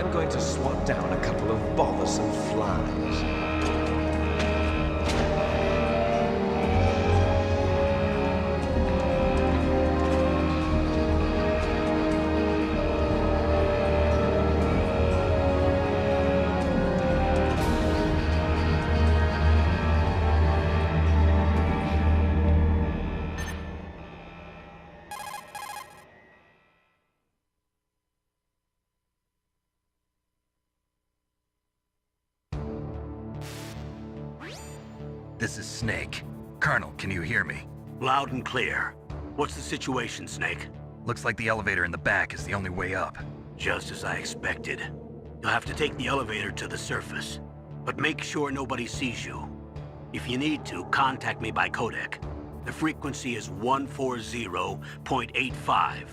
I'm going to swat down a couple of bothersome flies. This is Snake. Colonel, can you hear me? Loud and clear. What's the situation, Snake? Looks like the elevator in the back is the only way up. Just as I expected. You'll have to take the elevator to the surface. But make sure nobody sees you. If you need to, contact me by codec. The frequency is 140.85.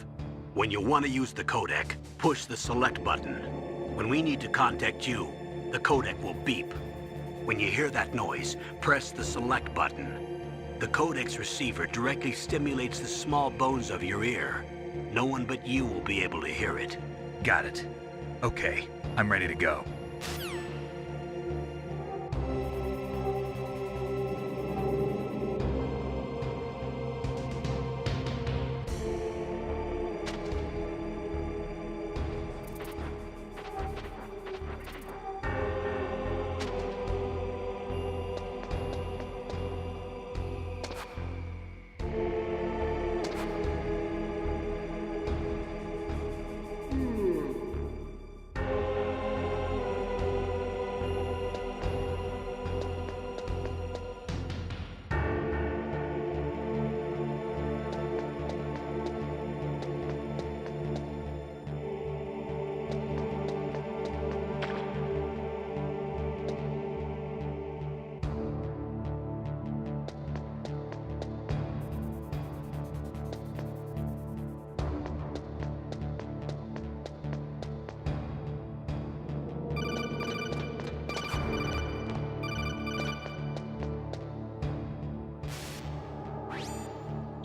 When you want to use the codec, push the select button. When we need to contact you, the codec will beep. When you hear that noise, press the select button. The codec's receiver directly stimulates the small bones of your ear. No one but you will be able to hear it. Got it. Okay, I'm ready to go.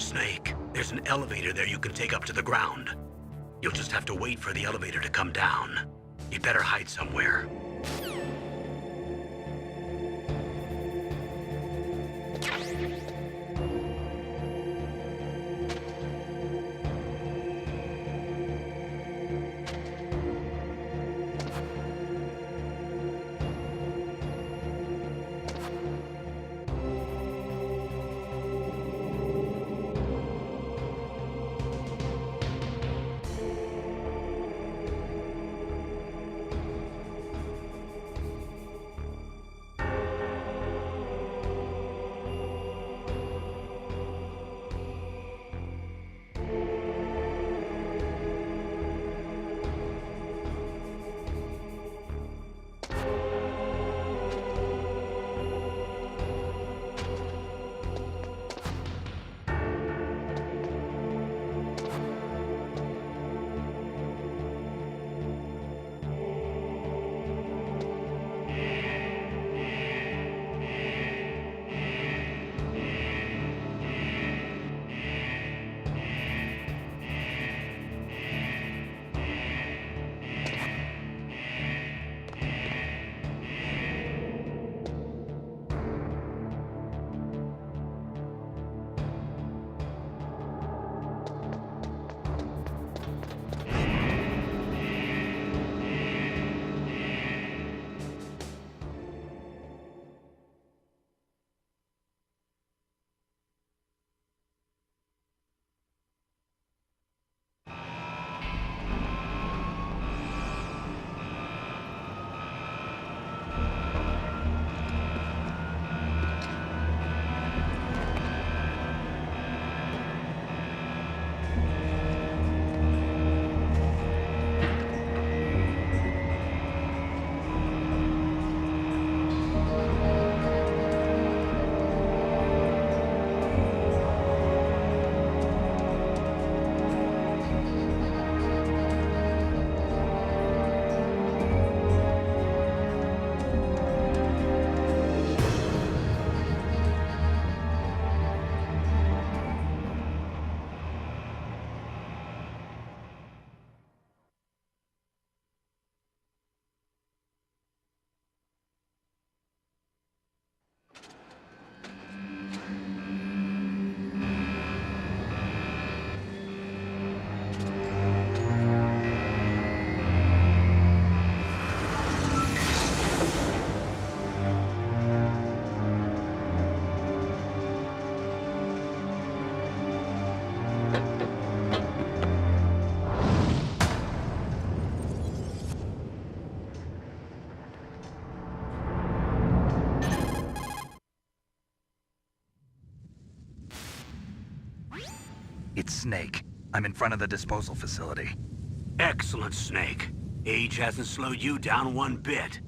Snake, there's an elevator there you can take up to the ground. You'll just have to wait for the elevator to come down. You'd better hide somewhere. It's Snake. I'm in front of the disposal facility. Excellent, Snake. Age hasn't slowed you down one bit.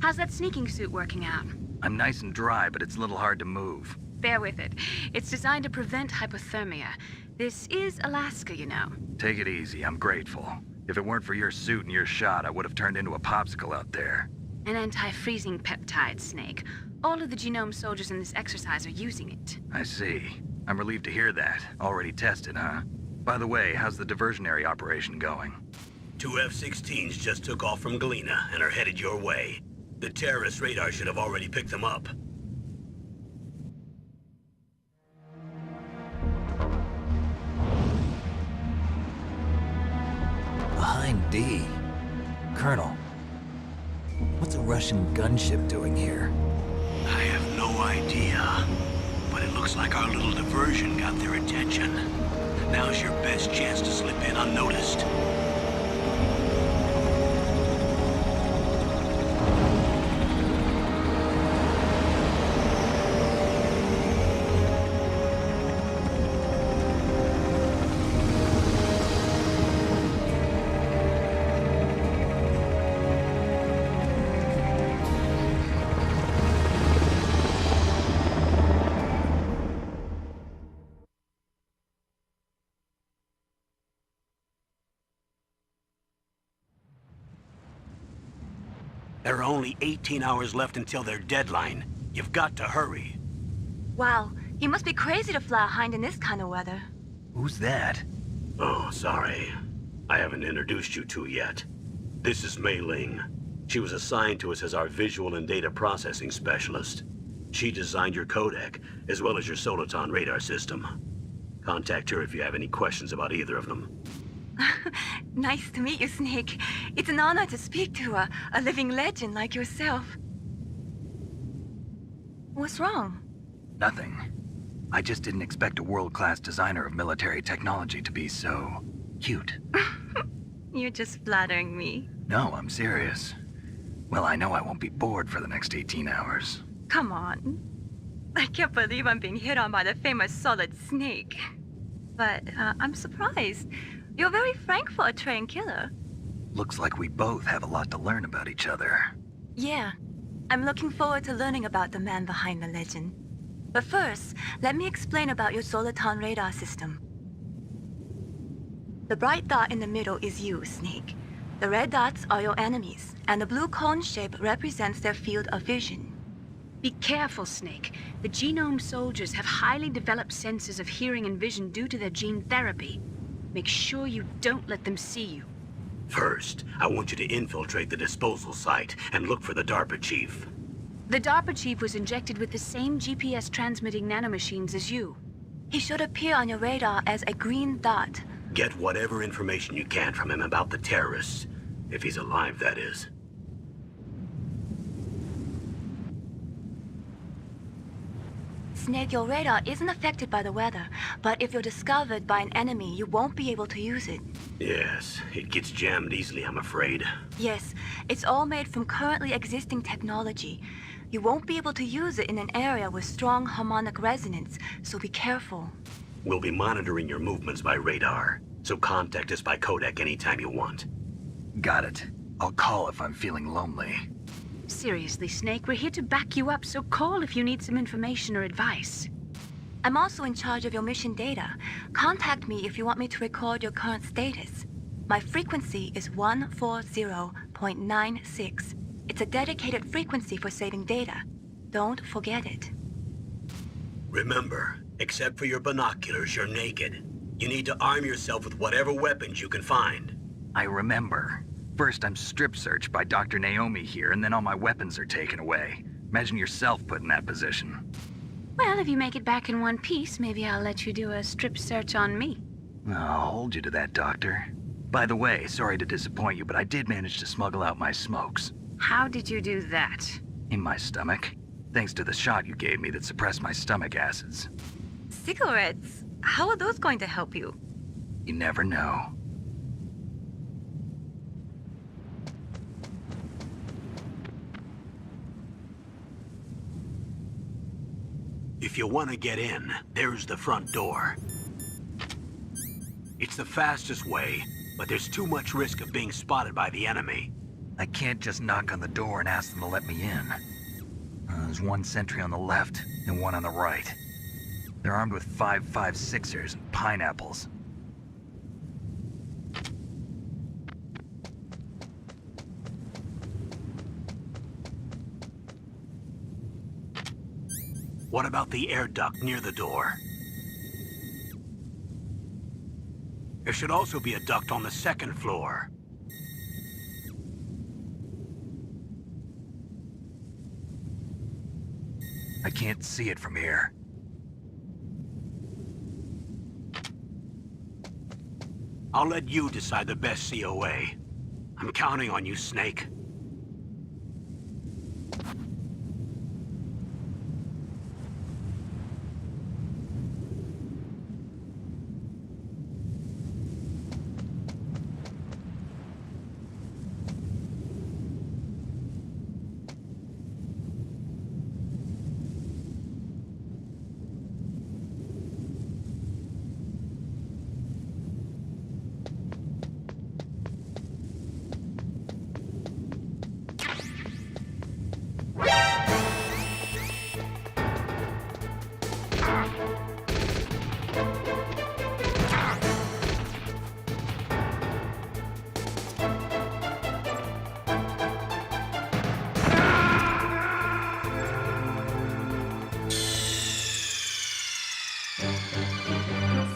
How's that sneaking suit working out? I'm nice and dry, but it's a little hard to move. Bear with it. It's designed to prevent hypothermia. This is Alaska, you know. Take it easy, I'm grateful. If it weren't for your suit and your shot, I would have turned into a popsicle out there. An anti-freezing peptide, Snake. All of the genome soldiers in this exercise are using it. I see. I'm relieved to hear that. Already tested, huh? By the way, how's the diversionary operation going? 2 F-16s just took off from Galena and are headed your way. The terrorist radar should have already picked them up. Behind D. Colonel, what's a Russian gunship doing here? I have no idea, but it looks like our little diversion got their attention. Now's your best chance to slip in unnoticed. There are only 18 hours left until their deadline. You've got to hurry. Wow, you must be crazy to fly a hind in this kind of weather. Who's that? Oh, sorry. I haven't introduced you to yet. This is Mei Ling. She was assigned to us as our visual and data processing specialist. She designed your codec, as well as your Soliton radar system. Contact her if you have any questions about either of them. Nice to meet you, Snake. It's an honor to speak to a living legend like yourself. What's wrong? Nothing. I just didn't expect a world-class designer of military technology to be so cute. You're just flattering me. No, I'm serious. Well, I know I won't be bored for the next 18 hours. Come on. I can't believe I'm being hit on by the famous Solid Snake. But I'm surprised. You're very frank for a trained killer. Looks like we both have a lot to learn about each other. Yeah. I'm looking forward to learning about the man behind the legend. But first, let me explain about your Soliton radar system. The bright dot in the middle is you, Snake. The red dots are your enemies, and the blue cone shape represents their field of vision. Be careful, Snake. The genome soldiers have highly developed senses of hearing and vision due to their gene therapy. Make sure you don't let them see you. First, I want you to infiltrate the disposal site and look for the DARPA chief. The DARPA chief was injected with the same GPS-transmitting nanomachines as you. He should appear on your radar as a green dot. Get whatever information you can from him about the terrorists. If he's alive, that is. Snake, your radar isn't affected by the weather, but if you're discovered by an enemy, you won't be able to use it. Yes, it gets jammed easily, I'm afraid. Yes, it's all made from currently existing technology. You won't be able to use it in an area with strong harmonic resonance, so be careful. We'll be monitoring your movements by radar, so contact us by codec anytime you want. Got it. I'll call if I'm feeling lonely. Seriously, Snake, we're here to back you up, so call if you need some information or advice. I'm also in charge of your mission data. Contact me if you want me to record your current status. My frequency is 140.96. It's a dedicated frequency for saving data. Don't forget it. Remember, except for your binoculars, you're naked. You need to arm yourself with whatever weapons you can find. I remember. First, I'm strip searched by Dr. Naomi here, and then all my weapons are taken away. Imagine yourself put in that position. Well, if you make it back in one piece, maybe I'll let you do a strip search on me. I'll hold you to that, Doctor. By the way, sorry to disappoint you, but I did manage to smuggle out my smokes. How did you do that? In my stomach. Thanks to the shot you gave me that suppressed my stomach acids. Cigarettes? How are those going to help you? You never know. If you want to get in, there's the front door. It's the fastest way, but there's too much risk of being spotted by the enemy. I can't just knock on the door and ask them to let me in. There's one sentry on the left and one on the right. They're armed with 5.56ers and pineapples. What about the air duct near the door? There should also be a duct on the second floor. I can't see it from here. I'll let you decide the best COA. I'm counting on you, Snake.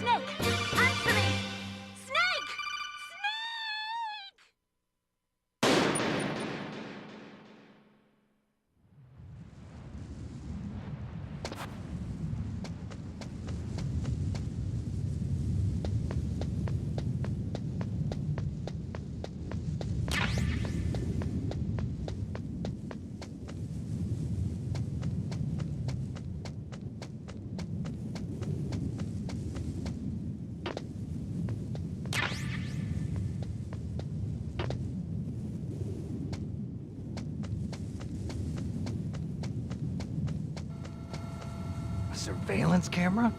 Snake! Answer me! Snake! A surveillance camera?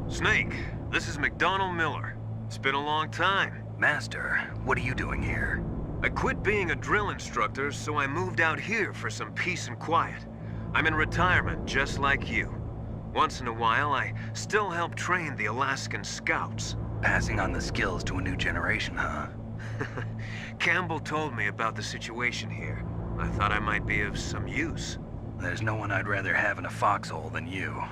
Snake, this is McDonald Miller. It's been a long time. Master, what are you doing here? I quit being a drill instructor, so I moved out here for some peace and quiet. I'm in retirement, just like you. Once in a while, I still help train the Alaskan Scouts. Passing on the skills to a new generation, huh? Campbell told me about the situation here. I thought I might be of some use. There's no one I'd rather have in a foxhole than you.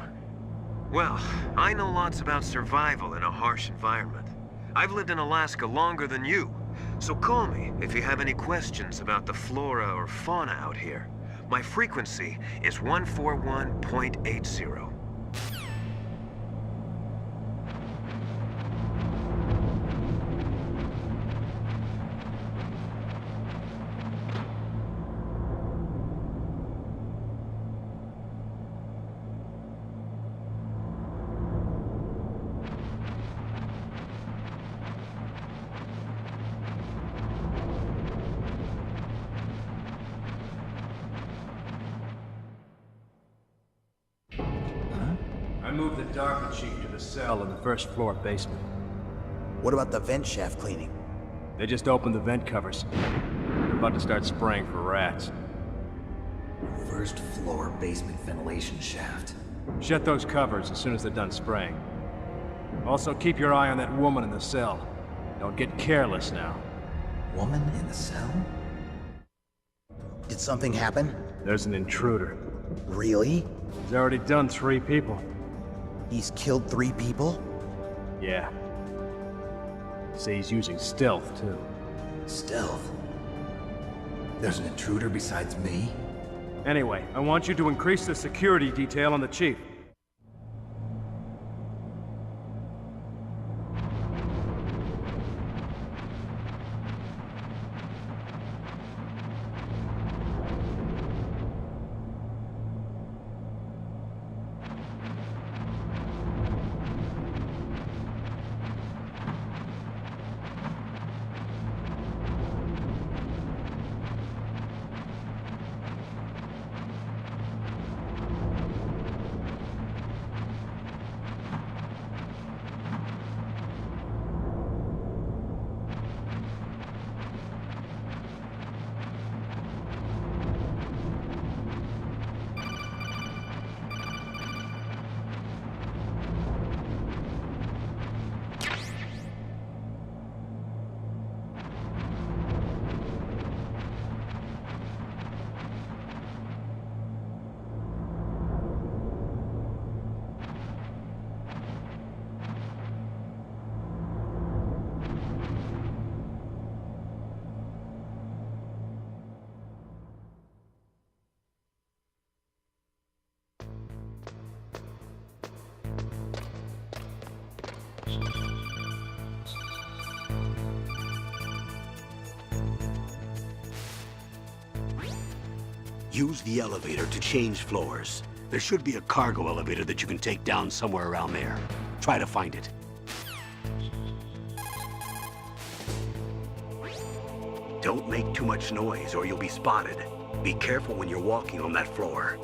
Well, I know lots about survival in a harsh environment. I've lived in Alaska longer than you, so call me if you have any questions about the flora or fauna out here. My frequency is 141.80. moved the DARPA chief to the cell in the first floor basement. What about the vent shaft cleaning? They just opened the vent covers. They're about to start spraying for rats. First floor basement ventilation shaft. Shut those covers as soon as they're done spraying. Also, keep your eye on that woman in the cell. Don't get careless now. Woman in the cell? Did something happen? There's an intruder. Really? He's already done 3 people. He's killed 3 people? Yeah. Say he's using stealth, too. Stealth? There's an intruder besides me? Anyway, I want you to increase the security detail on the chief. Use the elevator to change floors. There should be a cargo elevator that you can take down somewhere around there. Try to find it. Don't make too much noise or you'll be spotted. Be careful when you're walking on that floor.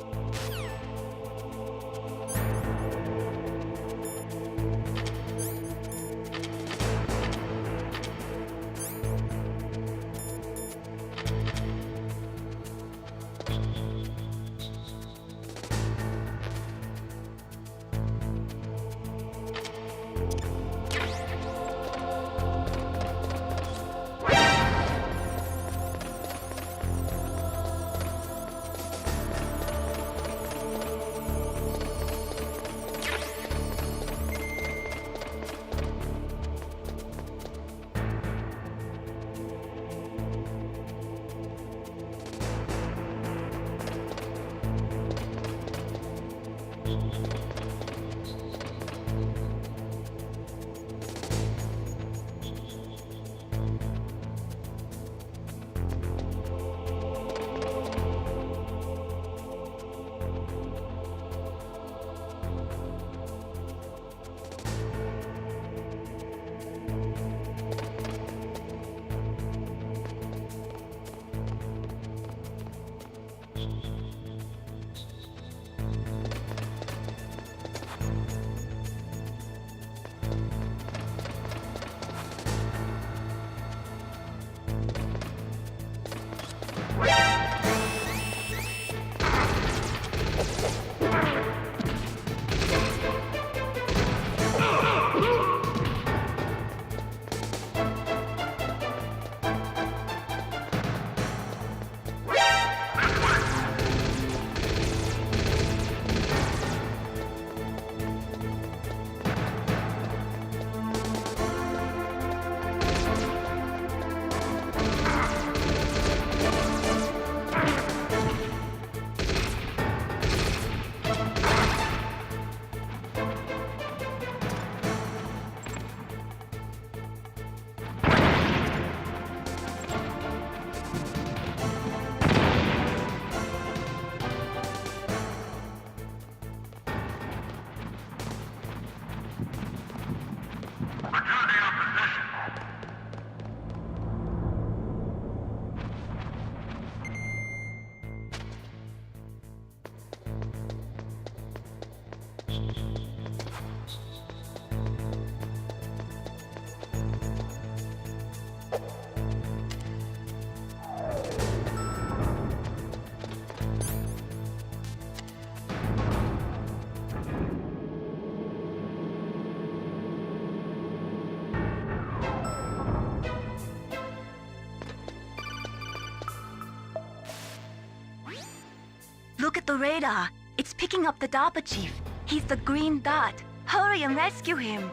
Look at the radar. It's picking up the DARPA chief. He's the green dot. Hurry and rescue him.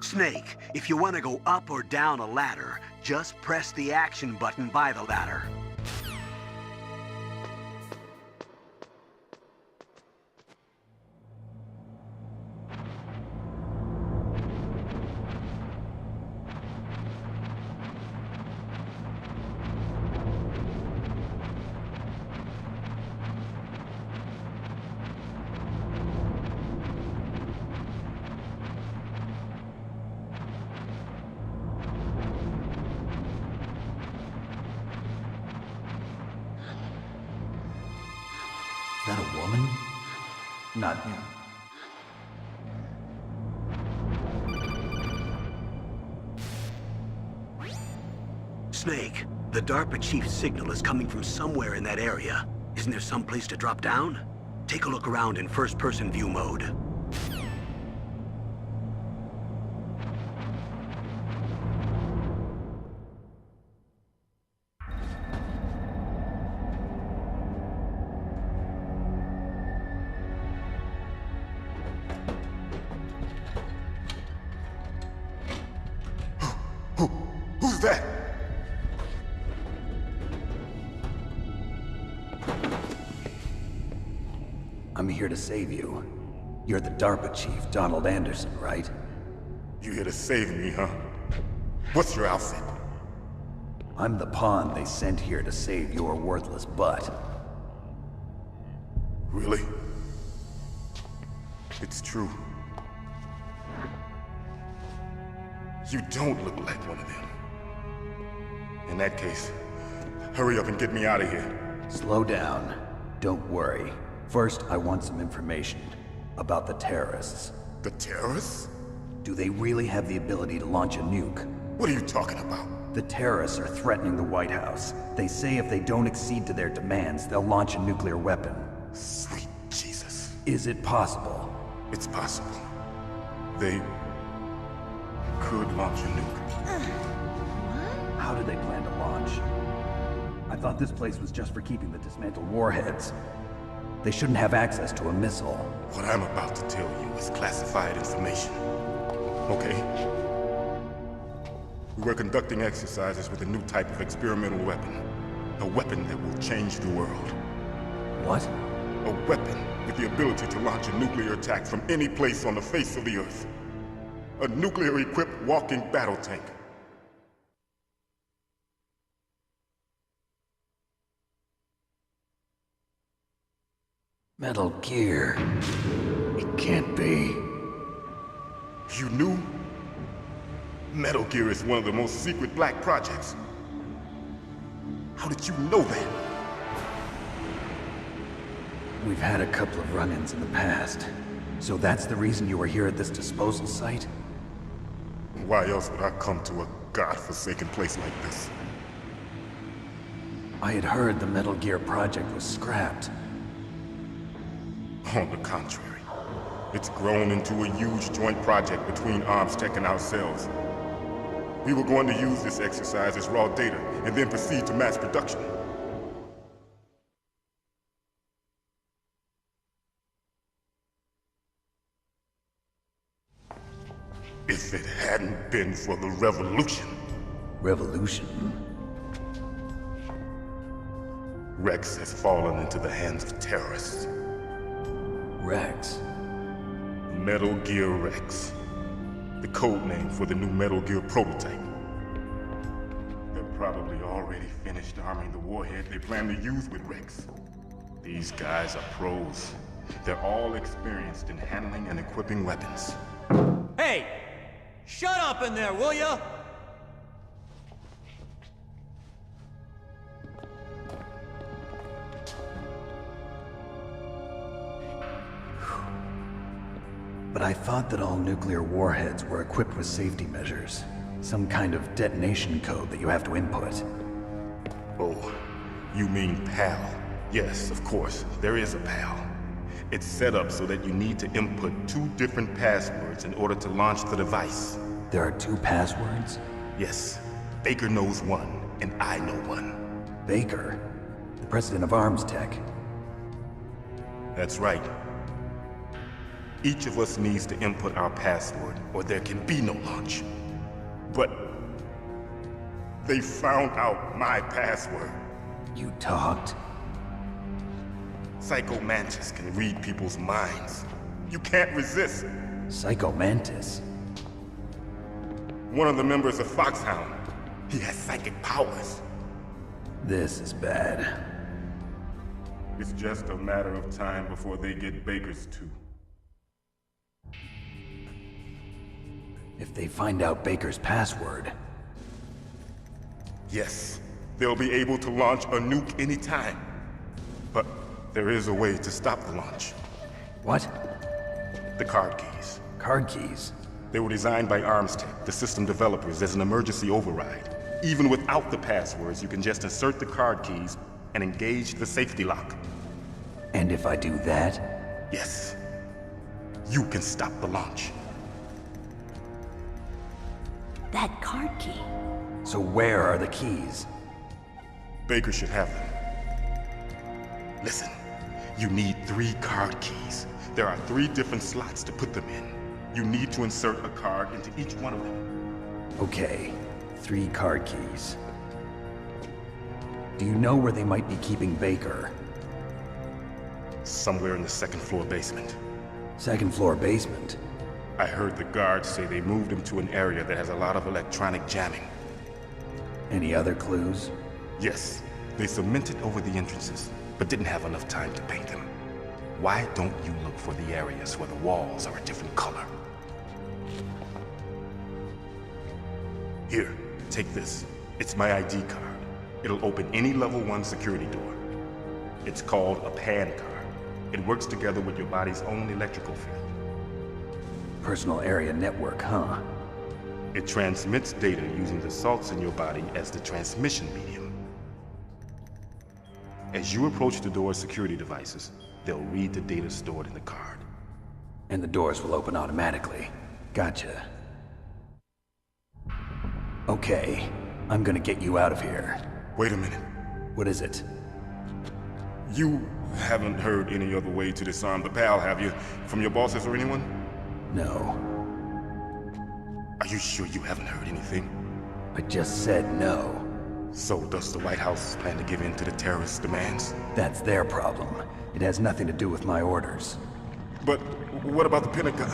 Snake, if you want to go up or down a ladder, just press the action button by the ladder. Is that a woman? Not him. Snake, the DARPA chief's signal is coming from somewhere in that area. Isn't there some place to drop down? Take a look around in first-person view mode. Who's that? I'm here to save you. You're the DARPA chief, Donald Anderson, right? You here to save me, huh? What's your outfit? I'm the pawn they sent here to save your worthless butt. Really? It's true. You don't look like one of them. In that case, hurry up and get me out of here. Slow down. Don't worry. First, I want some information about the terrorists. The terrorists? Do they really have the ability to launch a nuke? What are you talking about? The terrorists are threatening the White House. They say if they don't accede to their demands, they'll launch a nuclear weapon. Sweet Jesus. Is it possible? It's possible. They could launch a nuke. How do they plan to launch? I thought this place was just for keeping the dismantled warheads. They shouldn't have access to a missile. What I'm about to tell you is classified information. Okay? We were conducting exercises with a new type of experimental weapon. A weapon that will change the world. What? A weapon with the ability to launch a nuclear attack from any place on the face of the Earth. A nuclear-equipped walking battle tank. Metal Gear. It can't be. You knew? Metal Gear is one of the most secret black projects. How did you know that? We've had a couple of run-ins in the past. So that's the reason you were here at this disposal site? Why else would I come to a godforsaken place like this? I had heard the Metal Gear project was scrapped. On the contrary, it's grown into a huge joint project between ArmsTech and ourselves. We were going to use this exercise as raw data and then proceed to mass production. If it hadn't been for the revolution. Revolution? Rex has fallen into the hands of terrorists. Rex? Metal Gear Rex. The code name for the new Metal Gear prototype. They're probably already finished arming the warhead they plan to use with Rex. These guys are pros. They're all experienced in handling and equipping weapons. Hey! Shut up in there, will ya? But I thought that all nuclear warheads were equipped with safety measures. Some kind of detonation code that you have to input. Oh, you mean PAL? Yes, of course, there is a PAL. It's set up so that you need to input 2 different passwords in order to launch the device. There are 2 passwords? Yes, Baker knows one, and I know one. Baker? The president of Arms Tech. That's right. Each of us needs to input our password, or there can be no launch. But they found out my password. You talked? Psycho Mantis can read people's minds. You can't resist. Psycho Mantis? One of the members of Foxhound. He has psychic powers. This is bad. It's just a matter of time before they get Baker's too. If they find out Baker's password... Yes, they'll be able to launch a nuke anytime. But there is a way to stop the launch. What? The card keys. Card keys? They were designed by ArmsTech, the system developers, as an emergency override. Even without the passwords, you can just insert the card keys and engage the safety lock. And if I do that? Yes. You can stop the launch. That card key. So where are the keys? Baker should have them. Listen, you need 3 card keys. There are 3 different slots to put them in. You need to insert a card into each one of them. Okay, 3 card keys. Do you know where they might be keeping Baker? Somewhere in the 2nd floor basement. 2nd floor basement? I heard the guards say they moved him to an area that has a lot of electronic jamming. Any other clues? Yes, they cemented over the entrances, but didn't have enough time to paint them. Why don't you look for the areas where the walls are a different color? Here, take this. It's my ID card. It'll open any level 1 security door. It's called a PAN card. It works together with your body's own electrical field. Personal area network, huh? It transmits data using the salts in your body as the transmission medium. As you approach the door's security devices, they'll read the data stored in the card. And the doors will open automatically. Gotcha. Okay, I'm gonna get you out of here. Wait a minute. What is it? You haven't heard any other way to disarm the PAL, have you? From your bosses or anyone? No. Are you sure you haven't heard anything? I just said no. So does the White House plan to give in to the terrorists' demands? That's their problem. It has nothing to do with my orders. But what about the Pentagon?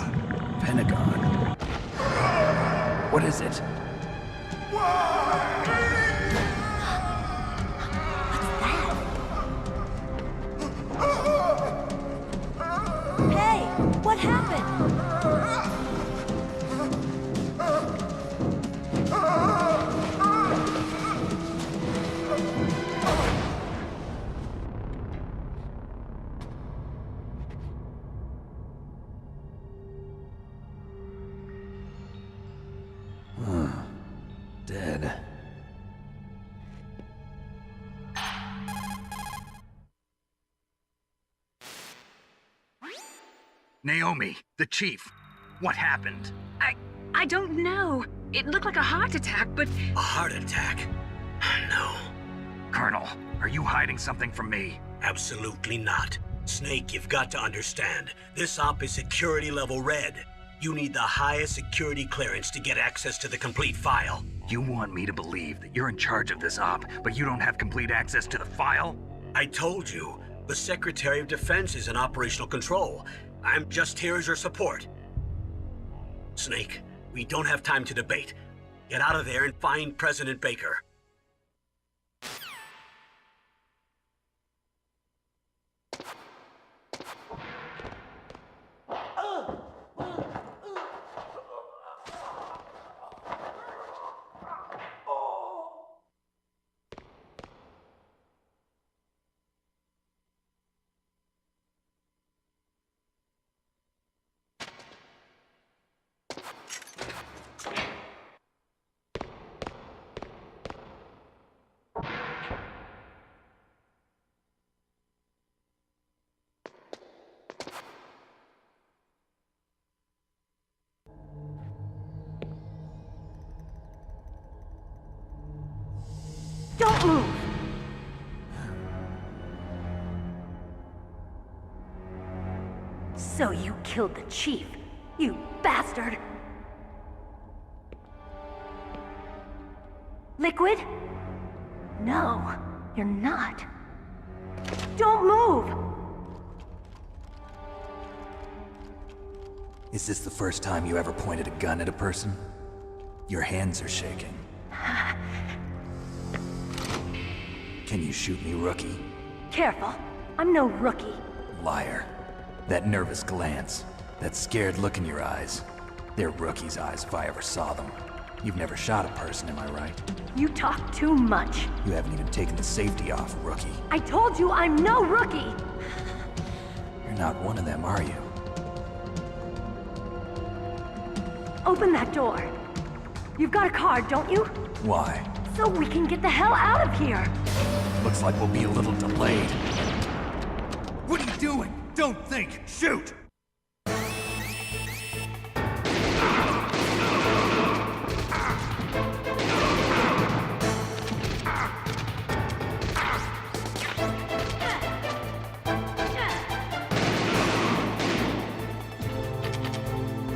Pentagon? What is it? Hey, what happened? Dead. Naomi, the chief. What happened? I don't know. It looked like a heart attack, but... A heart attack? No. Colonel, are you hiding something from me? Absolutely not. Snake, you've got to understand. This op is security level red. You need the highest security clearance to get access to the complete file. You want me to believe that you're in charge of this op, but you don't have complete access to the file? I told you, the Secretary of Defense is in operational control. I'm just here as your support. Snake, we don't have time to debate. Get out of there and find President Baker. Don't move! So you killed the chief, you bastard! Liquid? No, you're not. Don't move! Is this the first time you ever pointed a gun at a person? Your hands are shaking. Can you shoot me, rookie? Careful, I'm no rookie. Liar. That nervous glance, that scared look in your eyes. They're rookie's eyes if I ever saw them. You've never shot a person, am I right? You talk too much. You haven't even taken the safety off, rookie. I told you I'm no rookie! You're not one of them, are you? Open that door. You've got a card, don't you? Why? So we can get the hell out of here! Looks like we'll be a little delayed. What are you doing? Don't think! Shoot!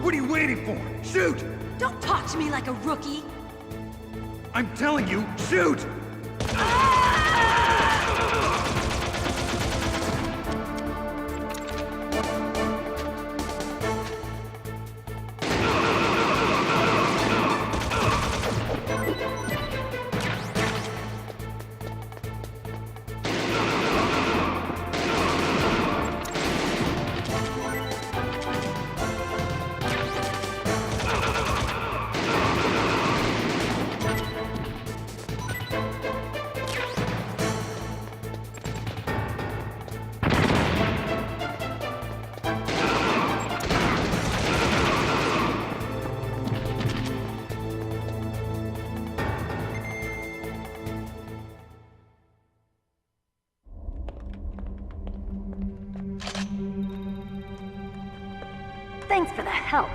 What are you waiting for? Shoot! Don't talk to me like a rookie! I'm telling you, shoot! Thanks for the help.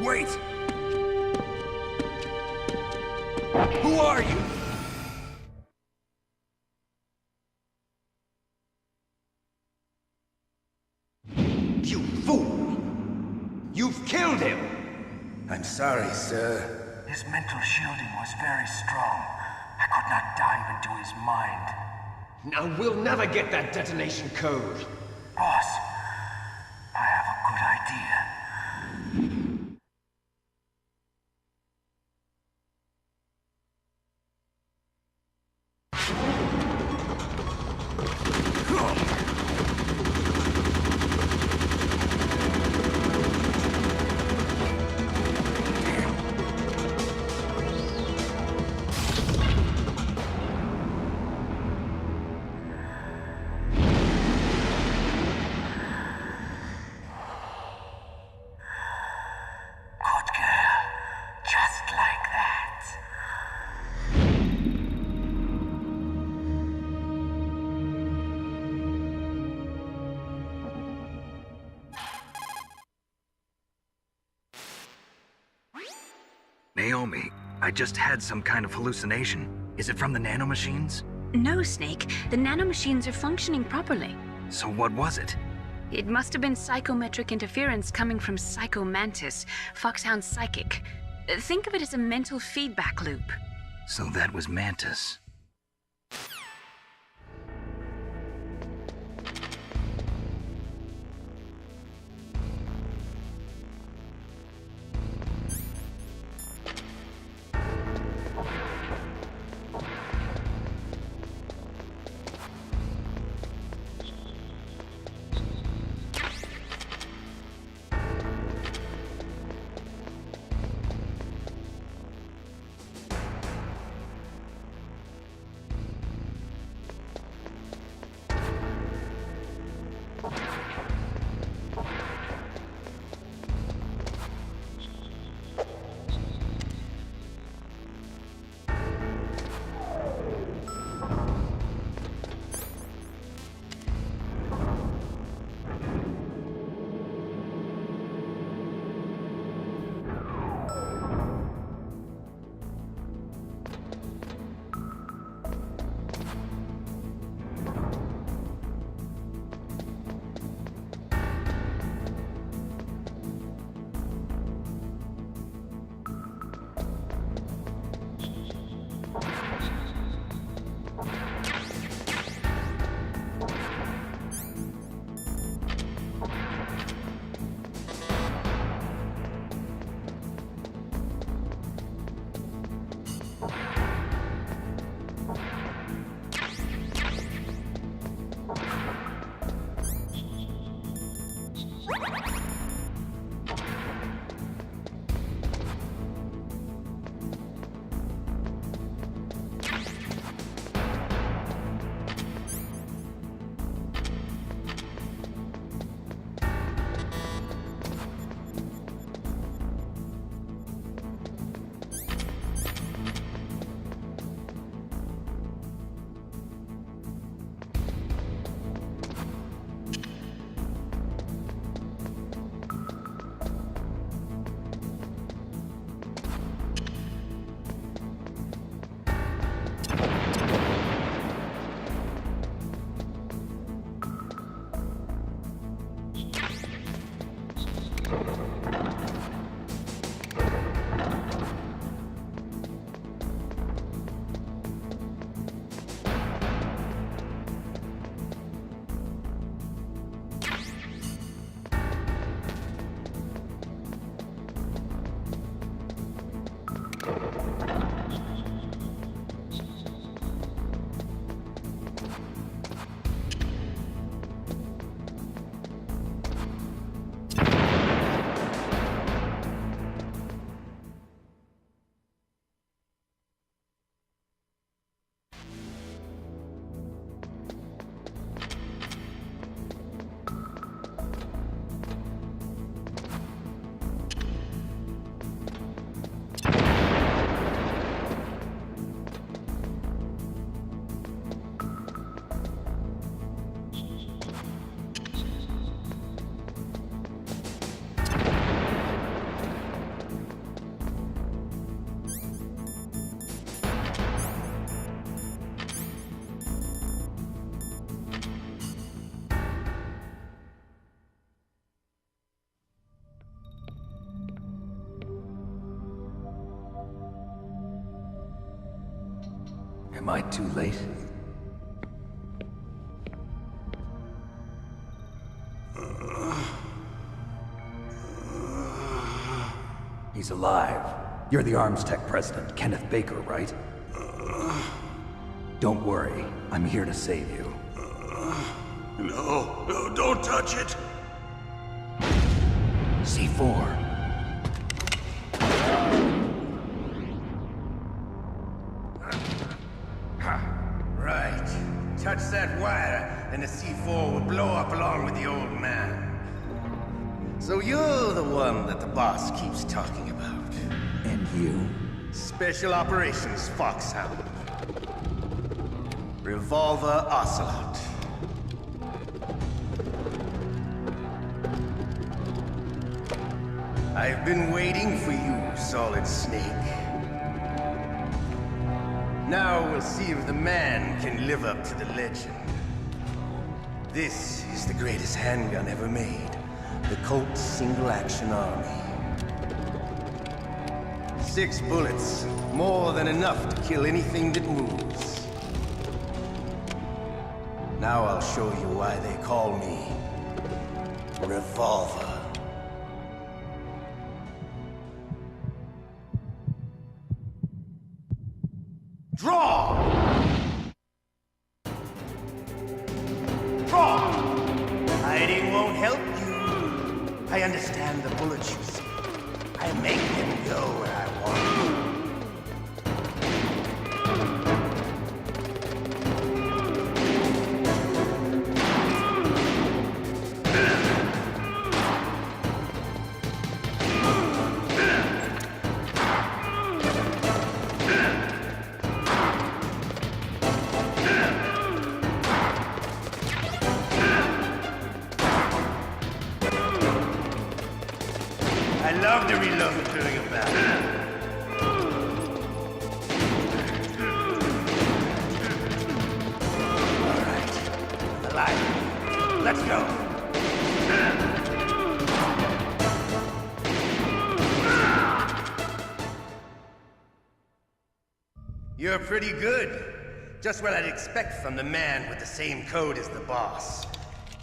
Wait! Who are you? You fool! You've killed him! I'm sorry, sir. His mental shielding was very strong. I could not dive into his mind. Now we'll never get that detonation code. Boss, I have a good idea. Naomi, I just had some kind of hallucination. Is it from the nanomachines? No, Snake. The nanomachines are functioning properly. So what was it? It must have been psychometric interference coming from Psycho Mantis, Foxhound's psychic. Think of it as a mental feedback loop. So that was Mantis. Am I too late? He's alive. You're the Arms Tech president, Kenneth Baker, right? Don't worry. I'm here to save you. No, don't touch it! C4. Right. Touch that wire, and the C4 will blow up along with the old man. So you're the one that the boss keeps talking about. And you? Special Operations Foxhound. Revolver Ocelot. I've been waiting for you, Solid Snake. Now we'll see if the man can live up to the legend. This is the greatest handgun ever made. The Colt Single Action Army. 6 bullets, more than enough to kill anything that moves. Now I'll show you why they call me Revolver. Draw! Draw! Hiding won't help you. I understand the bullets you see. I make them go where I want. I love to reload during a battle. All right, alive. Let's go. You're pretty good. Just what I'd expect from the man with the same code as the boss.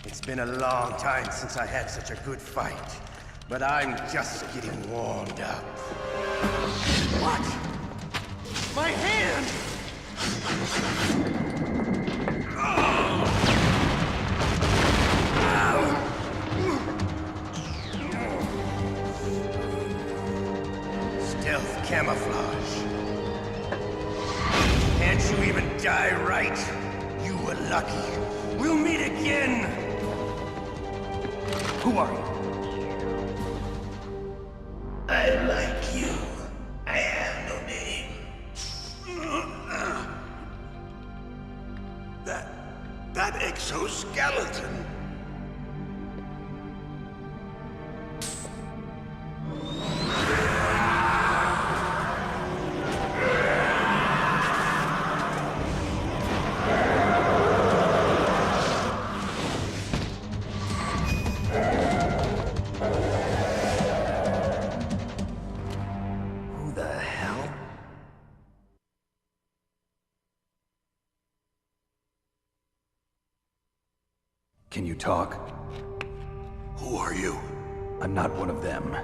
It's been a long time since I had such a good fight. But I'm just getting warmed up. What? My hand! Stealth camouflage. Can't you even die right? You were lucky. We'll meet again! Who are you? I like you. I have no name. That exoskeleton. Can you talk? Who are you? I'm not one of them.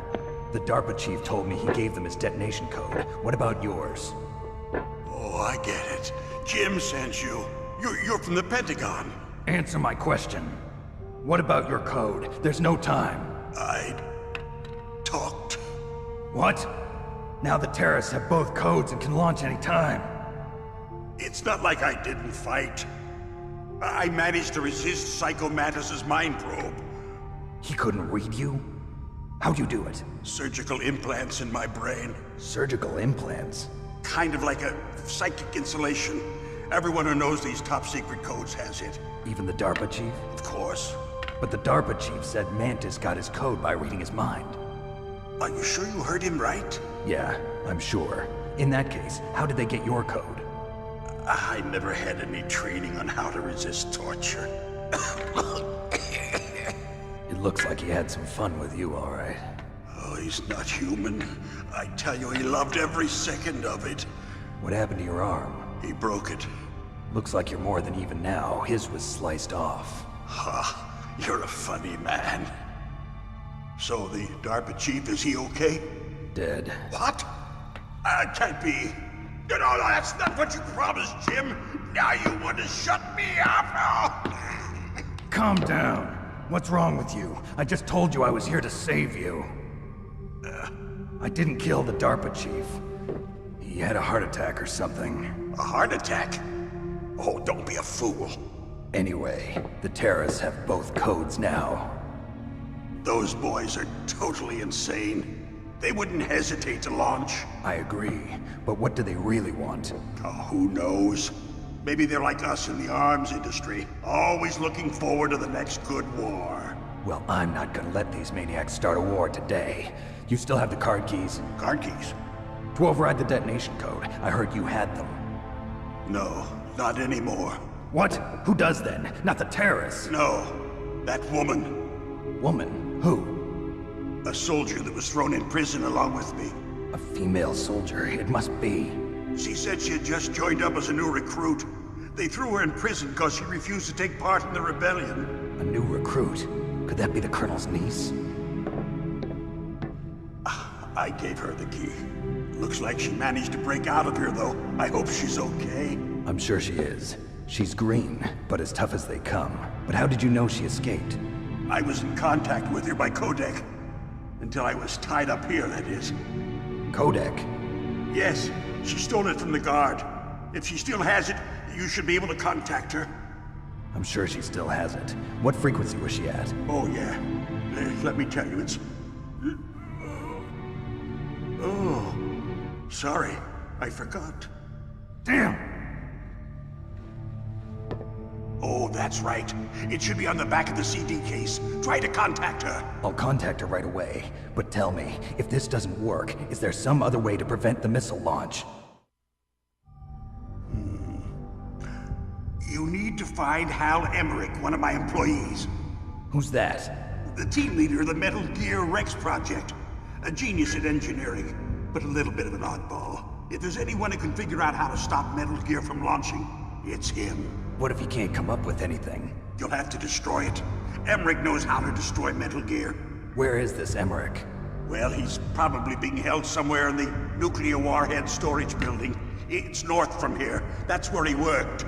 The DARPA chief told me he gave them his detonation code. What about yours? Oh, I get it. Jim sent you. You're from the Pentagon. Answer my question. What about your code? There's no time. I talked. What? Now the terrorists have both codes and can launch any time. It's not like I didn't fight. I managed to resist Psycho Mantis's mind probe. He couldn't read you? How'd you do it? Surgical implants in my brain. Surgical implants? Kind of like a psychic insulation. Everyone who knows these top secret codes has it. Even the DARPA chief? Of course. But the DARPA chief said Mantis got his code by reading his mind. Are you sure you heard him right? Yeah, I'm sure. In that case, how did they get your code? I never had any training on how to resist torture. It looks like he had some fun with you, all right. Oh, he's not human. I tell you, he loved every second of it. What happened to your arm? He broke it. Looks like you're more than even now. His was sliced off. Ha, you're a funny man. So the DARPA chief, is he okay? Dead. What? That can't be. No, that's not what you promised, Jim. Now you want to shut me up? Calm down. What's wrong with you? I just told you I was here to save you. I didn't kill the DARPA chief. He had a heart attack or something. A heart attack? Oh, don't be a fool. Anyway, the terrorists have both codes now. Those boys are totally insane. They wouldn't hesitate to launch. I agree, but what do they really want? Oh, who knows? Maybe they're like us in the arms industry, always looking forward to the next good war. Well, I'm not gonna let these maniacs start a war today. You still have the card keys? Card keys? To override the detonation code. I heard you had them. No, not anymore. What? Who does then? Not the terrorists? No, that woman. Woman? Who? A soldier that was thrown in prison along with me. A female soldier, it must be. She said she had just joined up as a new recruit. They threw her in prison because she refused to take part in the rebellion. A new recruit? Could that be the Colonel's niece? I gave her the key. Looks like she managed to break out of here, though. I hope she's okay. I'm sure she is. She's green, but as tough as they come. But how did you know she escaped? I was in contact with her by codec. Until I was tied up here, that is. Codec? Yes, she stole it from the guard. If she still has it, you should be able to contact her. I'm sure she still has it. What frequency was she at? Oh, yeah. Let me tell you, it's... Oh, sorry. I forgot. Damn! Oh, that's right. It should be on the back of the CD case. Try to contact her. I'll contact her right away. But tell me, if this doesn't work, is there some other way to prevent the missile launch? You need to find Hal Emmerich, one of my employees. Who's that? The team leader of the Metal Gear Rex project. A genius at engineering, but a little bit of an oddball. If there's anyone who can figure out how to stop Metal Gear from launching, it's him. What if he can't come up with anything? You'll have to destroy it. Emmerich knows how to destroy Metal Gear. Where is this Emmerich? Well, he's probably being held somewhere in the nuclear warhead storage building. It's north from here. That's where he worked.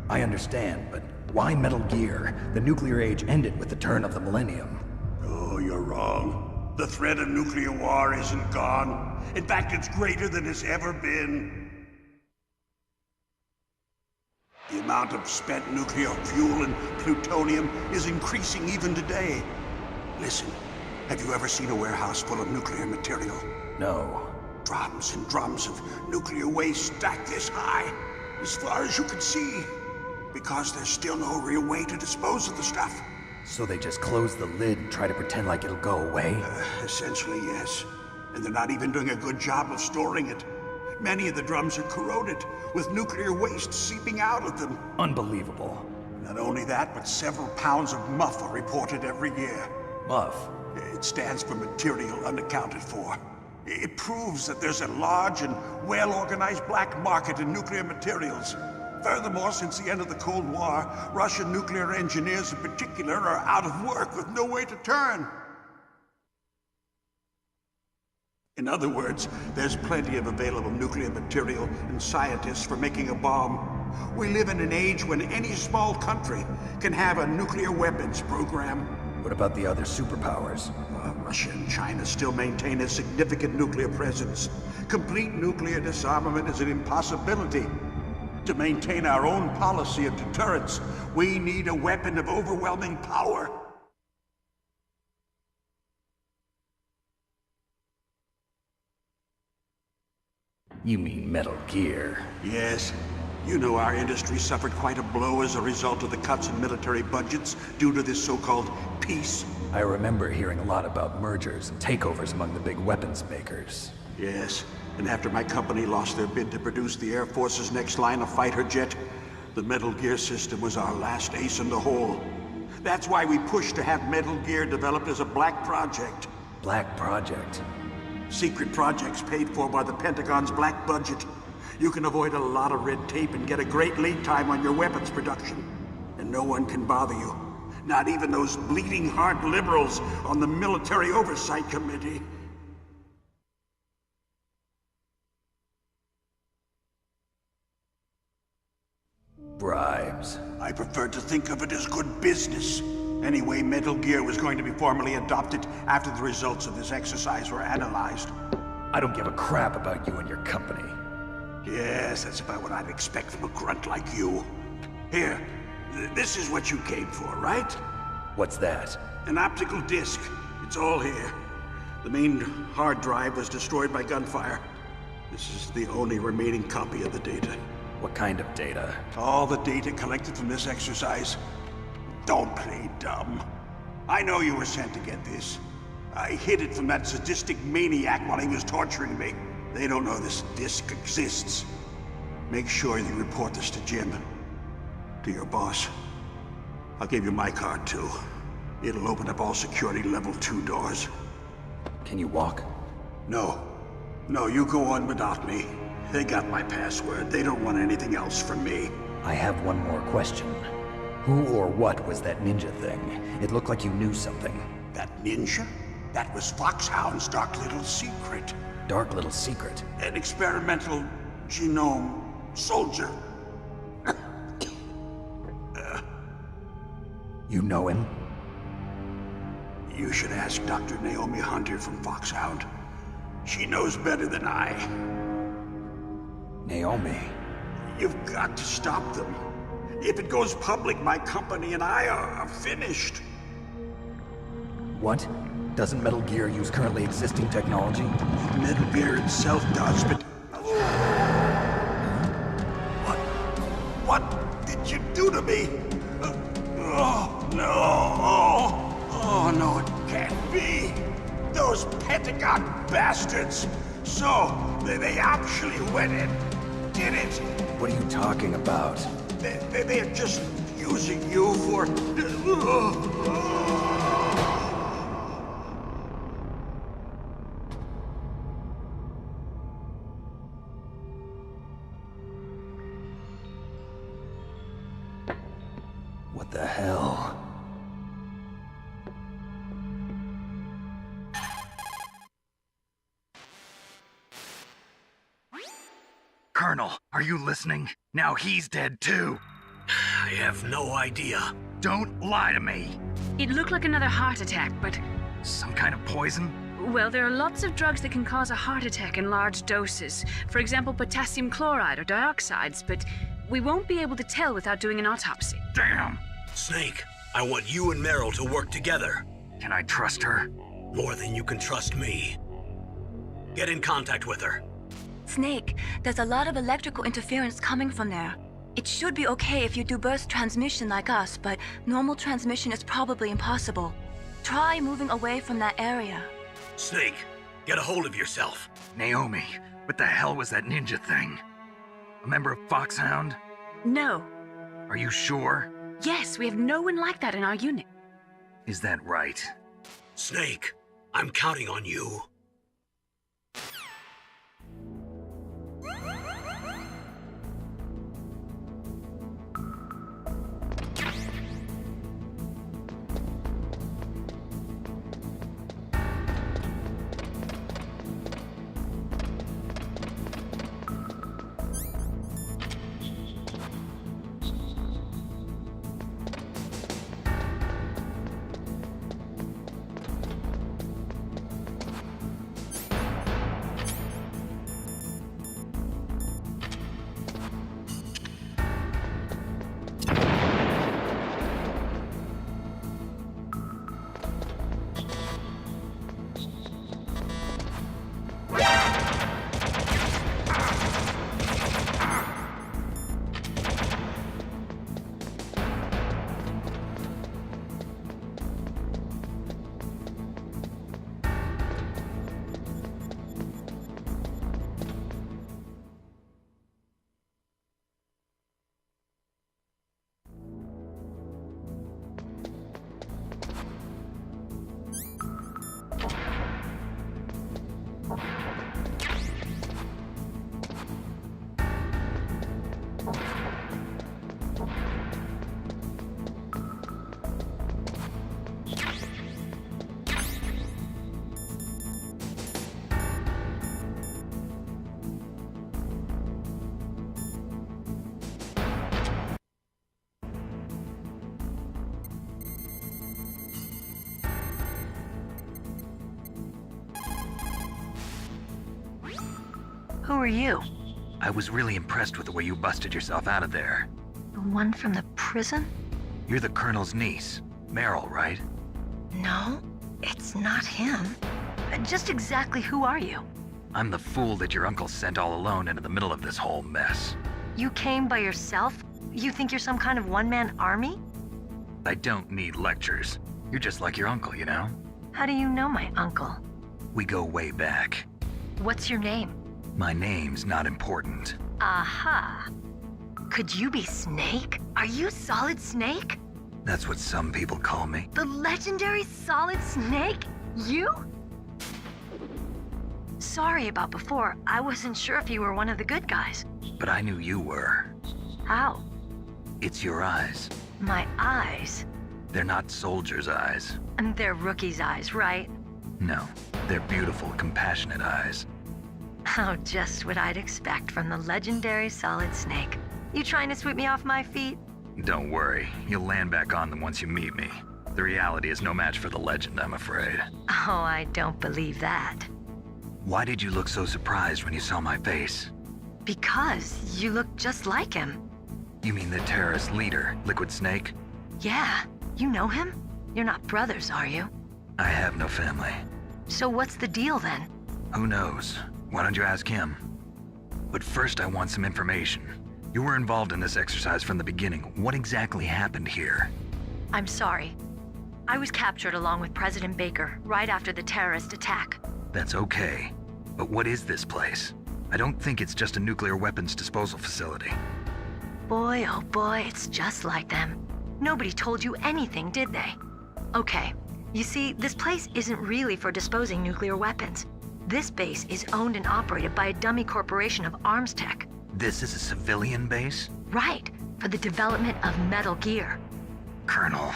I understand, but why Metal Gear? The nuclear age ended with the turn of the millennium. Oh, you're wrong. The threat of nuclear war isn't gone. In fact, it's greater than it's ever been. The amount of spent nuclear fuel and plutonium is increasing even today. Listen, have you ever seen a warehouse full of nuclear material? No. Drums and drums of nuclear waste stacked this high, as far as you can see. Because there's still no real way to dispose of the stuff. So they just close the lid and try to pretend like it'll go away? Essentially, yes. And they're not even doing a good job of storing it. Many of the drums are corroded, with nuclear waste seeping out of them. Unbelievable. Not only that, but several pounds of MUF are reported every year. MUF? It stands for material unaccounted for. It proves that there's a large and well-organized black market in nuclear materials. Furthermore, since the end of the Cold War, Russian nuclear engineers in particular are out of work with no way to turn. In other words, there's plenty of available nuclear material and scientists for making a bomb. We live in an age when any small country can have a nuclear weapons program. What about the other superpowers? Russia and China still maintain a significant nuclear presence. Complete nuclear disarmament is an impossibility. To maintain our own policy of deterrence, we need a weapon of overwhelming power. You mean Metal Gear? Yes. You know our industry suffered quite a blow as a result of the cuts in military budgets due to this so-called peace. I remember hearing a lot about mergers and takeovers among the big weapons makers. Yes. And after my company lost their bid to produce the Air Force's next line of fighter jet, the Metal Gear system was our last ace in the hole. That's why we pushed to have Metal Gear developed as a black project. Black project? Secret projects paid for by the Pentagon's black budget. you can avoid a lot of red tape and get a great lead time on your weapons production. And no one can bother you. Not even those bleeding heart liberals on the Military Oversight Committee. Bribes. I prefer to think of it as good business. Anyway, Metal Gear was going to be formally adopted after the results of this exercise were analyzed. I don't give a crap about you and your company. Yes, that's about what I'd expect from a grunt like you. Here, this is what you came for, right? What's that? An optical disc. It's all here. The main hard drive was destroyed by gunfire. This is the only remaining copy of the data. What kind of data? All the data collected from this exercise. Don't play dumb. I know you were sent to get this. I hid it from that sadistic maniac while he was torturing me. They don't know this disc exists. Make sure you report this to Jim. To your boss. I'll give you my card too. It'll open up all security level 2 doors. Can you walk? No. No, you go on without me. They got my password. They don't want anything else from me. I have one more question. Who or what was that ninja thing? It looked like you knew something. That ninja? That was Foxhound's dark little secret. Dark little secret? An experimental genome soldier. You know him? You should ask Dr. Naomi Hunter from Foxhound. She knows better than I. Naomi? You've got to stop them. If it goes public, my company and I are finished. What? Doesn't Metal Gear use currently existing technology? Metal Gear itself does, but... What did you do to me? Oh, no! Oh, no, it can't be! Those Pentagon bastards! So, they actually went and did it! What are you talking about? They're just using you for... What the hell? Colonel, are you listening? Now he's dead too. I have no idea. Don't lie to me. It looked like another heart attack, but... Some kind of poison? Well, there are lots of drugs that can cause a heart attack in large doses. For example, potassium chloride or dioxides, but we won't be able to tell without doing an autopsy. Damn! Snake, I want you and Meryl to work together. Can I trust her? More than you can trust me. Get in contact with her. Snake, there's a lot of electrical interference coming from there. It should be okay if you do burst transmission like us, but normal transmission is probably impossible. Try moving away from that area. Snake, get a hold of yourself. Naomi, what the hell was that ninja thing? A member of Foxhound? No. Are you sure? Yes, we have no one like that in our unit. Is that right? Snake, I'm counting on you. Who are you? I was really impressed with the way you busted yourself out of there. The one from the prison? You're the Colonel's niece, Meryl, right? No, it's not him. Just exactly who are you? I'm the fool that your uncle sent all alone into the middle of this whole mess. You came by yourself? You think you're some kind of one-man army? I don't need lectures. You're just like your uncle, you know? How do you know my uncle? We go way back. What's your name? My name's not important. Aha. Could you be Snake? Are you Solid Snake? That's what some people call me. The legendary Solid Snake? You? Sorry about before. I wasn't sure if you were one of the good guys. But I knew you were. How? It's your eyes. My eyes? They're not soldiers' eyes. And they're rookies' eyes, right? No, they're beautiful, compassionate eyes. Oh, just what I'd expect from the legendary Solid Snake. You trying to sweep me off my feet? Don't worry, you'll land back on them once you meet me. The reality is no match for the legend, I'm afraid. Oh, I don't believe that. Why did you look so surprised when you saw my face? Because you look just like him. You mean the terrorist leader, Liquid Snake? Yeah, you know him? You're not brothers, are you? I have no family. So what's the deal then? Who knows? Why don't you ask him? But first I want some information. You were involved in this exercise from the beginning. What exactly happened here? I'm sorry. I was captured along with President Baker right after the terrorist attack. That's okay. But what is this place? I don't think it's just a nuclear weapons disposal facility. Boy, oh boy, it's just like them. Nobody told you anything, did they? Okay, you see, this place isn't really for disposing nuclear weapons. This base is owned and operated by a dummy corporation of arms tech. This is a civilian base? Right, for the development of Metal Gear. Colonel.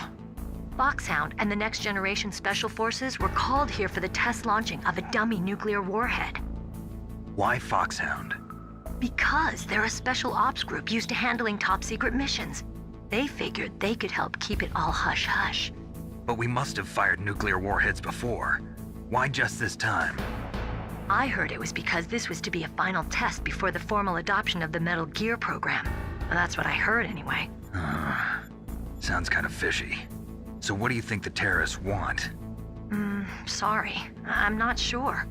Foxhound and the Next Generation Special Forces were called here for the test launching of a dummy nuclear warhead. Why Foxhound? Because they're a special ops group used to handling top-secret missions. They figured they could help keep it all hush-hush. But we must have fired nuclear warheads before. Why just this time? I heard it was because this was to be a final test before the formal adoption of the Metal Gear program. Well, that's what I heard anyway. Sounds kind of fishy. So what do you think the terrorists want? Sorry. I'm not sure.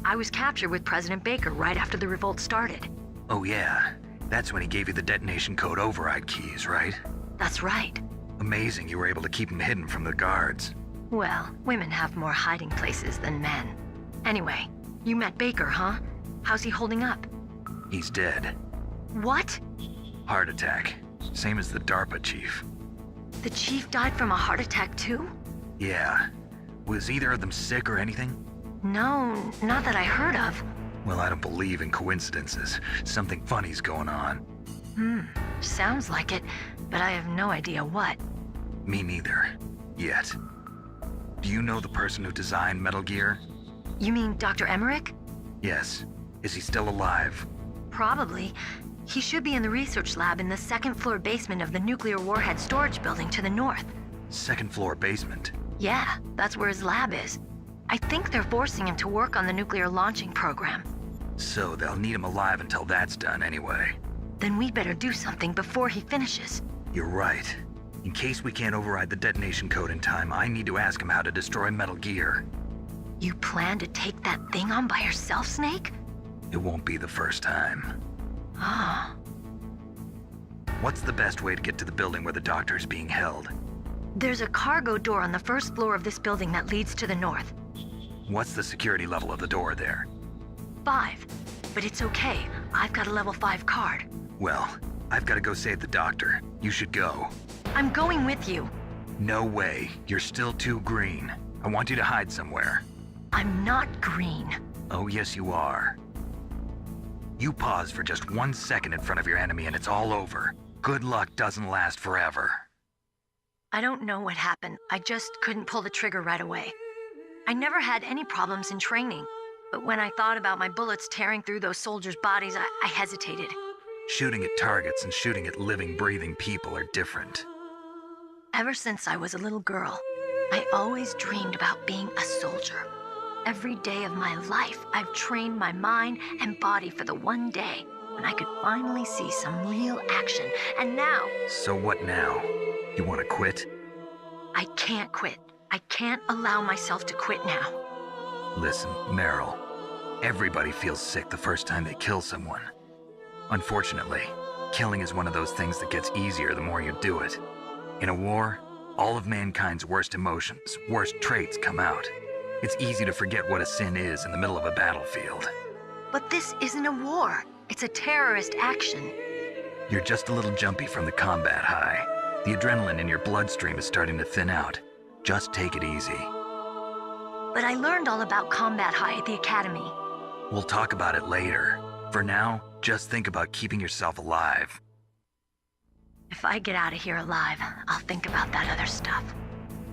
I was captured with President Baker right after the revolt started. Oh yeah, that's when he gave you the detonation code override keys, right? That's right. Amazing you were able to keep him hidden from the guards. Well, women have more hiding places than men. Anyway, you met Baker, huh? How's he holding up? He's dead. What? Heart attack. Same as the DARPA chief. The chief died from a heart attack too? Yeah. Was either of them sick or anything? No, not that I heard of. Well, I don't believe in coincidences. Something funny's going on. Sounds like it, but I have no idea what. Me neither. Yet. Do you know the person who designed Metal Gear? You mean Dr. Emmerich? Yes. Is he still alive? Probably. He should be in the research lab in the second-floor basement of the nuclear warhead storage building to the north. Second-floor basement? Yeah, that's where his lab is. I think they're forcing him to work on the nuclear launching program. So they'll need him alive until that's done anyway. Then we'd better do something before he finishes. You're right. In case we can't override the detonation code in time, I need to ask him how to destroy Metal Gear. You plan to take that thing on by yourself, Snake? It won't be the first time. Ah. What's the best way to get to the building where the doctor's being held? There's a cargo door on the first floor of this building that leads to the north. What's the security level of the door there? 5. But it's okay. I've got a level 5 card. Well, I've got to go save the doctor. You should go. I'm going with you. No way. You're still too green. I want you to hide somewhere. I'm not green. Oh, yes, you are. You pause for just 1 second in front of your enemy and it's all over. Good luck doesn't last forever. I don't know what happened. I just couldn't pull the trigger right away. I never had any problems in training, but when I thought about my bullets tearing through those soldiers' bodies, I hesitated. Shooting at targets and shooting at living, breathing people are different. Ever since I was a little girl, I always dreamed about being a soldier. Every day of my life, I've trained my mind and body for the one day when I could finally see some real action. And now, So what now? You want to quit? I can't quit. I can't allow myself to quit now. Listen, Meryl. Everybody feels sick the first time they kill someone. Unfortunately, killing is one of those things that gets easier the more you do it. In a war, all of mankind's worst emotions, worst traits come out. It's easy to forget what a sin is in the middle of a battlefield. But this isn't a war. It's a terrorist action. You're just a little jumpy from the combat high. The adrenaline in your bloodstream is starting to thin out. Just take it easy. But I learned all about combat high at the academy. We'll talk about it later. For now, just think about keeping yourself alive. If I get out of here alive, I'll think about that other stuff.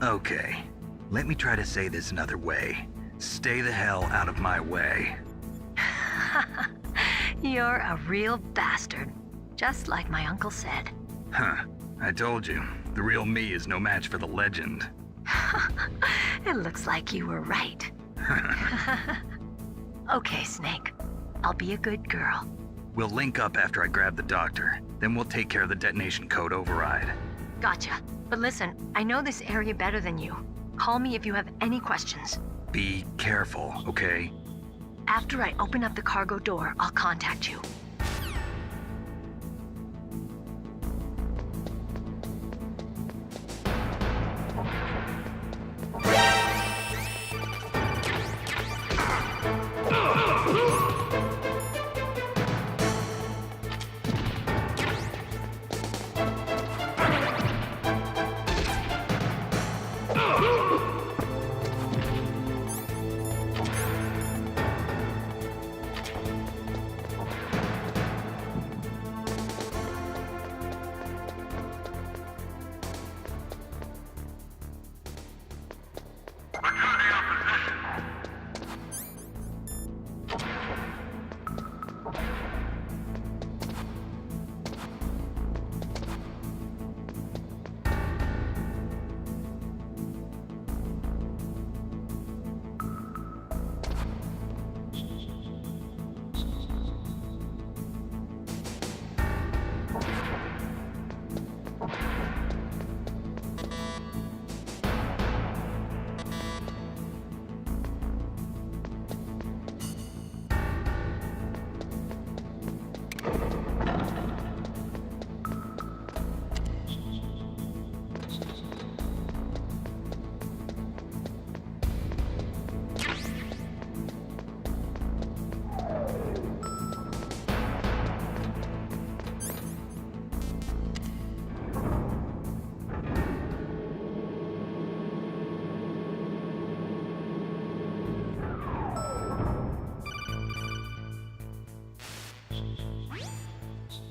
Okay, let me try to say this another way. Stay the hell out of my way. You're a real bastard. Just like my uncle said. Huh, I told you. The real me is no match for the legend. It looks like you were right. Okay, Snake. I'll be a good girl. We'll link up after I grab the doctor. Then we'll take care of the detonation code override. Gotcha. But listen, I know this area better than you. Call me if you have any questions. Be careful, okay? After I open up the cargo door, I'll contact you.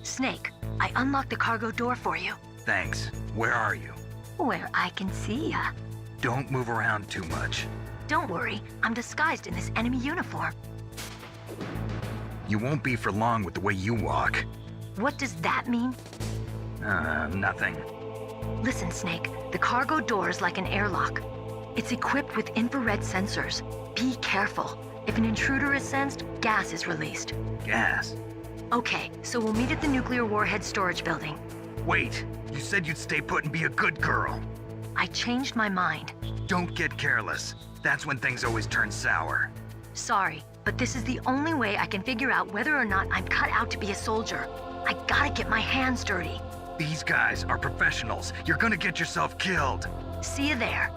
Snake, I unlocked the cargo door for you. Thanks. Where are you? Where I can see ya. Don't move around too much. Don't worry, I'm disguised in this enemy uniform. You won't be for long with the way you walk. What does that mean? Nothing. Listen, Snake, the cargo door is like an airlock. It's equipped with infrared sensors. Be careful. If an intruder is sensed, gas is released. Gas? Okay, so we'll meet at the nuclear warhead storage building. Wait, you said you'd stay put and be a good girl. I changed my mind. Don't get careless. That's when things always turn sour. Sorry, but this is the only way I can figure out whether or not I'm cut out to be a soldier. I gotta get my hands dirty. These guys are professionals. You're gonna get yourself killed. See you there.